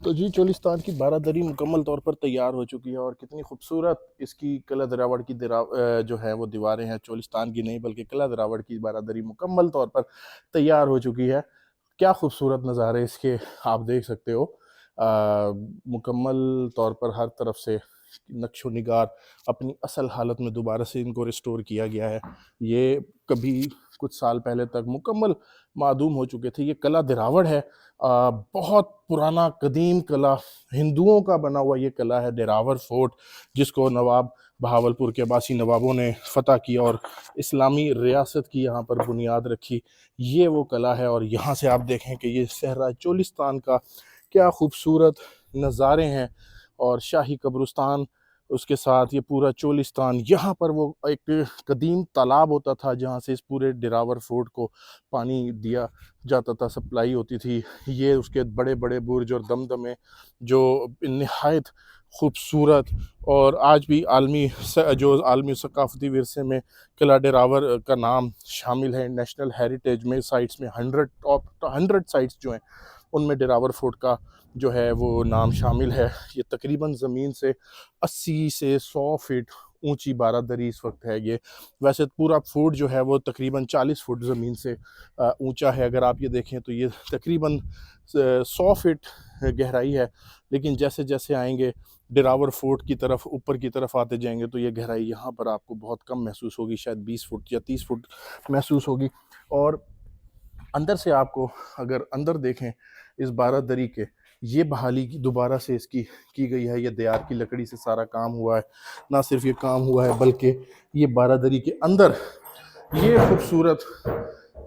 तो जी चोलिस्तान की बारादरी मुकम्मल तौर पर तैयार हो चुकी है और कितनी खूबसूरत इसकी किला दरावड़ की जो है वो दीवारें हैं। चोलिस्तान की नहीं बल्कि किला दरावड़ की बारादरी मुकम्मल तौर पर तैयार हो चुकी है। क्या खूबसूरत नज़ारे इसके आप देख सकते हो। मुकम्मल तौर पर हर तरफ से नक्शो निगार अपनी असल हालत में दोबारा से इनको रिस्टोर किया गया है। ये कभी कुछ साल पहले तक मुकम्मल मादूम हो चुके थे। ये किला दिरावड़ है, बहुत पुराना कदीम किला, हिंदुओं का बना हुआ ये किला है दिरावड़ फोर्ट, जिसको नवाब बहावलपुर के अब्बासी नवाबों ने फतह किया और इस्लामी रियासत की यहाँ पर बुनियाद रखी। ये वो किला है और यहाँ से आप देखें कि ये सहरा चोलिस्तान का क्या खूबसूरत नज़ारे हैं। और शाही कब्रिस्तान, उसके साथ ये पूरा चोलिस्तान, यहाँ पर वो एक कदीम तालाब होता था जहाँ से इस पूरे दिरावर फोर्ट को पानी दिया जाता था, सप्लाई होती थी। ये उसके बड़े बड़े बुर्ज और दमदमे जो नहायत खूबसूरत और आज भी जो आलमी सकाफती विरसे में किला दिरावर का नाम शामिल है। नेशनल हेरिटेज में साइट्स में 100 साइट्स जो हैं उनमें दिरावर फोर्ट का जो है वो नाम शामिल है। ये तकरीबन ज़मीन से 80 से 100 फीट ऊंची बारादरी इस वक्त है। ये वैसे पूरा फोर्ट जो है वो तकरीबन 40 फुट ज़मीन से ऊंचा है। अगर आप ये देखें तो ये तकरीबन 100 फीट गहराई है, लेकिन जैसे जैसे आएंगे दिरावर फोर्ट की तरफ, ऊपर की तरफ आते जाएंगे तो ये गहराई यहाँ पर आपको बहुत कम महसूस होगी, शायद 20 फुट या 30 फुट महसूस होगी। और अंदर से आपको अगर अंदर देखें इस बारादरी के, ये बहाली की दोबारा से इसकी की गई है। ये देयार की लकड़ी से सारा काम हुआ है। ना सिर्फ ये काम हुआ है बल्कि ये बारादरी के अंदर ये खूबसूरत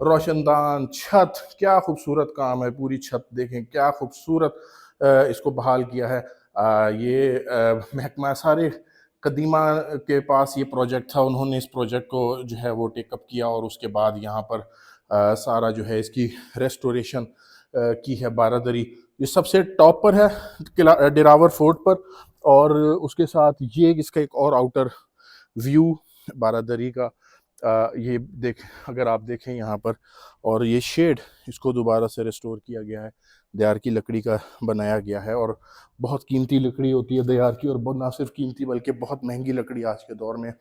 रोशनदान छत, क्या खूबसूरत काम है। पूरी छत देखें क्या खूबसूरत इसको बहाल किया है। ये महकमा सारे कदीमा के पास ये प्रोजेक्ट था, उन्होंने इस प्रोजेक्ट को जो है वो टेकअप किया और उसके बाद यहाँ पर सारा जो है इसकी रेस्टोरेशन की है। बारादरी ये सबसे टॉप पर है किला दिरावर फोर्ट पर। और उसके साथ ये इसका एक और आउटर व्यू बारादरी का, ये देख अगर आप देखें यहाँ पर, और ये शेड इसको दोबारा से रिस्टोर किया गया है, देयार की लकड़ी का बनाया गया है। और बहुत कीमती लकड़ी होती है देयार की, और ना सिर्फ कीमती बल्कि बहुत महंगी लकड़ी आज के दौर में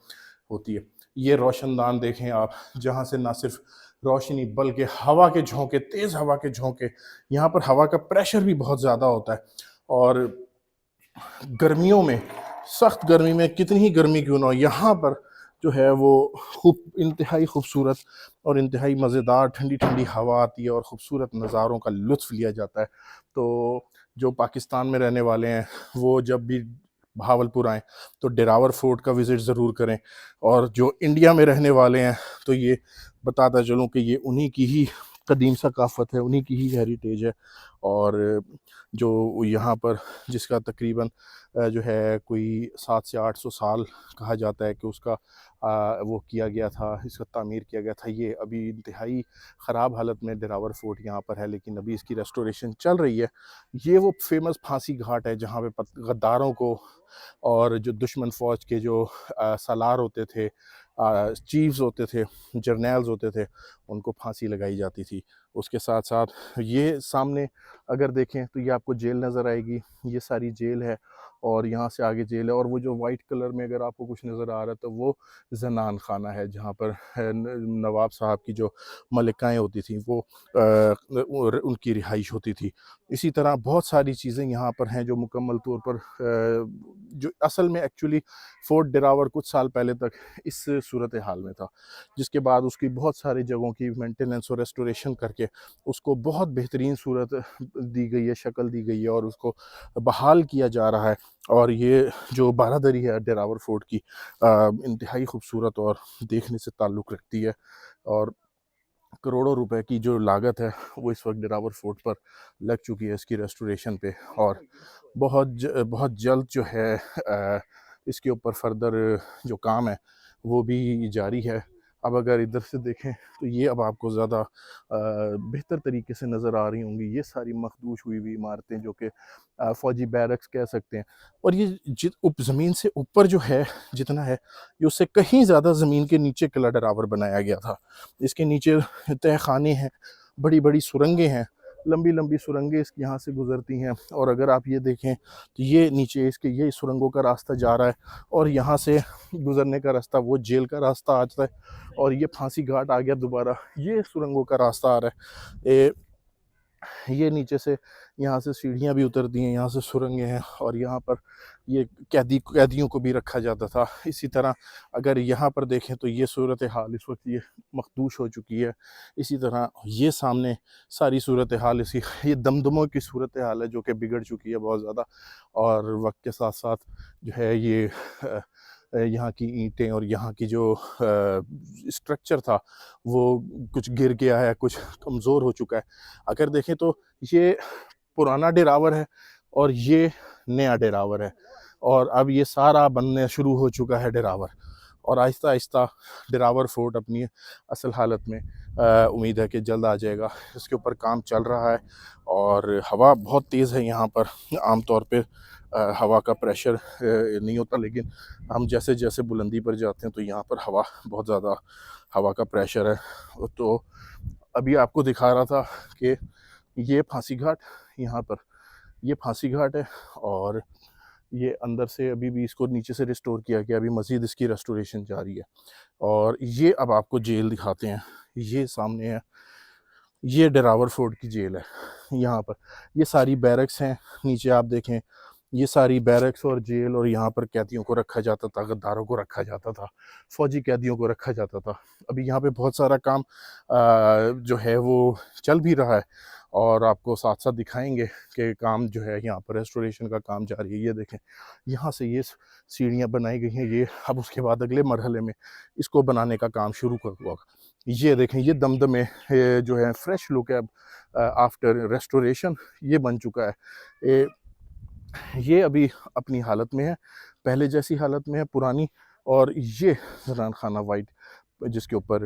होती है। ये रोशनदान देखें आप, जहाँ से ना सिर्फ रोशनी बल्कि हवा के झोंके, तेज़ हवा के झोंके, यहाँ पर हवा का प्रेशर भी बहुत ज़्यादा होता है। और गर्मियों में, सख्त गर्मी में, कितनी ही गर्मी क्यों ना हो, यहाँ पर जो है वो खूब इंतहाई खूबसूरत और इंतहाई मज़ेदार ठंडी ठंडी हवा आती है और ख़ूबसूरत नज़ारों का लुत्फ़ लिया जाता है। तो जो पाकिस्तान में रहने वाले हैं वो जब भी बहावलपुर आएँ तो दिरावर फोर्ट का विज़िट ज़रूर करें। और जो इंडिया में रहने वाले हैं तो ये बताता चलूँ कि ये उन्हीं की ही कदीम सकाफ़त है, उन्हीं की ही हेरिटेज है। और जो यहाँ पर जिसका तकरीबन जो है कोई 700 से 800 साल कहा जाता है कि उसका वो किया गया था, इसका तामीर किया गया था। ये अभी इंतहाई ख़राब हालत में दिरावर फोर्ट यहाँ पर है, लेकिन अभी इसकी रेस्टोरेशन चल रही है। ये वो फेमस फांसी घाट है जहाँ पे गद्दारों को और जो दुश्मन फ़ौज के जो सालार होते थे, चीफ्स होते थे, जर्नल्स होते थे, उनको फांसी लगाई जाती थी। उसके साथ साथ ये सामने अगर देखें तो ये आपको जेल नज़र आएगी, ये सारी जेल है और यहाँ से आगे जेल है। और वो जो वाइट कलर में अगर आपको कुछ नज़र आ रहा है तो वो जनान खाना है, जहाँ पर नवाब साहब की जो मलिकाएँ होती थी वो उनकी रिहाइश होती थी। इसी तरह बहुत सारी चीज़ें यहाँ पर हैं जो मुकम्मल तौर पर जो असल में एक्चुअली फोर्ट दिरावर कुछ साल पहले तक इस सूरत हाल में था, जिसके बाद उसकी बहुत सारी जगहों की मेंटेनेंस और रेस्टोरेशन करके उसको बहुत बेहतरीन सूरत दी गई है, शक्ल दी गई है और उसको बहाल किया जा रहा है। और ये जो बारादरी है दिरावर फोर्ट की इंतहाई खूबसूरत और देखने से ताल्लुक़ रखती है। और करोड़ों रुपए की जो लागत है वो इस वक्त दिरावर फोर्ट पर लग चुकी है इसकी रेस्टोरेशन पे। और बहुत जल्द जो है इसके ऊपर फर्दर जो काम है वो भी जारी है। अब अगर इधर से देखें तो ये अब आपको ज़्यादा बेहतर तरीके से नज़र आ रही होंगी, ये सारी मखदूश हुई हुई इमारतें जो कि फ़ौजी बैरक्स कह सकते हैं। और ये ज़मीन से ऊपर जो है जितना है, ये उससे कहीं ज़्यादा ज़मीन के नीचे किला दिरावर बनाया गया था। इसके नीचे तहखाने हैं, बड़ी बड़ी सुरंगें हैं लंबी लंबी सुरंगें इसकी यहाँ से गुजरती हैं। और अगर आप ये देखें तो ये नीचे इसके ये सुरंगों का रास्ता जा रहा है, और यहाँ से गुजरने का रास्ता वो जेल का रास्ता आता है, और ये फांसी घाट आ गया दोबारा, ये सुरंगों का रास्ता आ रहा है। ये नीचे से यहाँ से सीढ़ियाँ भी उतरती हैं, यहाँ से सुरंगें हैं, और यहाँ पर ये कैदियों को भी रखा जाता था। इसी तरह अगर यहाँ पर देखें तो ये सूरत हाल इस वक्त ये मखदूश हो चुकी है। इसी तरह ये सामने सारी सूरत हाल इसी ये दमदमों की सूरत हाल है जो कि बिगड़ चुकी है बहुत ज़्यादा, और वक्त के साथ साथ जो है ये यहाँ की ईंटें और यहाँ की जो स्ट्रक्चर था वो कुछ गिर गया है, कुछ कमज़ोर हो चुका है। अगर देखें तो ये पुराना डेरावर है और ये नया डेरावर है, और अब ये सारा बनने शुरू हो चुका है डेरावर, और आहिस्ता आहिस्ता डेरावर फोर्ट अपनी असल हालत में उम्मीद है कि जल्द आ जाएगा। इसके ऊपर काम चल रहा है, और हवा बहुत तेज़ है यहाँ पर। आम तौर पे हवा का प्रेशर नहीं होता, लेकिन हम जैसे जैसे बुलंदी पर जाते हैं तो यहाँ पर हवा बहुत ज़्यादा हवा का प्रेशर है। तो अभी आपको दिखा रहा था कि ये फांसी घाट, यहाँ पर ये फांसी घाट है, और ये अंदर से अभी भी इसको नीचे से रिस्टोर किया गया, अभी मज़ीद इसकी रेस्टोरेशन जारी है। और ये अब आपको जेल दिखाते हैं, ये सामने है, ये डेरावर फोर्ट की जेल है। यहाँ पर ये सारी बैरक्स हैं, नीचे आप देखें ये सारी बैरक्स और जेल, और यहाँ पर कैदियों को रखा जाता था, गद्दारों को रखा जाता था, फ़ौजी कैदियों को रखा जाता था। अभी यहाँ पे बहुत सारा काम जो है वो चल भी रहा है, और आपको साथ साथ दिखाएंगे कि काम जो है यहाँ पर रेस्टोरेशन का काम जारी है। ये देखें यहाँ से ये सीढ़ियाँ बनाई गई हैं, ये अब उसके बाद अगले मरहले में इसको बनाने का काम शुरू हुआ। ये देखें ये दमदमे जो है फ्रेश लुक है अब आफ्टर रेस्टोरेशन, ये बन चुका है। ये अभी अपनी हालत में है, पहले जैसी हालत में है पुरानी। और ये ज़रान खाना वाइट जिसके ऊपर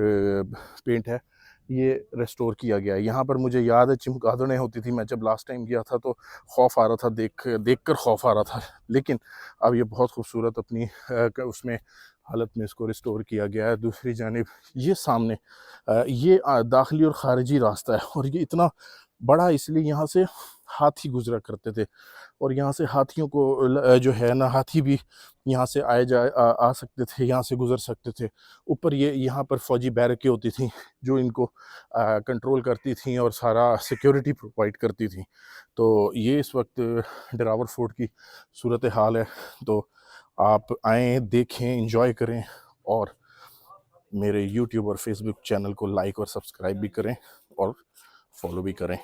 पेंट है, ये रेस्टोर किया गया है। यहाँ पर मुझे याद है चमगादड़ें होती थी, मैं जब लास्ट टाइम गया था तो खौफ आ रहा था, देख कर खौफ आ रहा था, लेकिन अब ये बहुत खूबसूरत अपनी उसमें हालत में इसको रिस्टोर किया गया है। दूसरी जानिब ये सामने ये दाखिली और ख़ारिजी रास्ता है, और ये इतना बड़ा इसलिए यहाँ से हाथी गुजरा करते थे, और यहाँ से हाथियों को जो है ना, हाथी भी यहाँ से आ सकते थे, यहाँ से गुज़र सकते थे। ऊपर ये यहाँ पर फ़ौजी बैरकें होती थी जो इनको कंट्रोल करती थी और सारा सिक्योरिटी प्रोवाइड करती थी। तो ये इस वक्त डेरावर फोर्ट की सूरत हाल है। तो आप आएँ, देखें, एंजॉय करें, और मेरे यूट्यूब और फेसबुक चैनल को लाइक और सब्सक्राइब भी करें और फॉलो भी करें।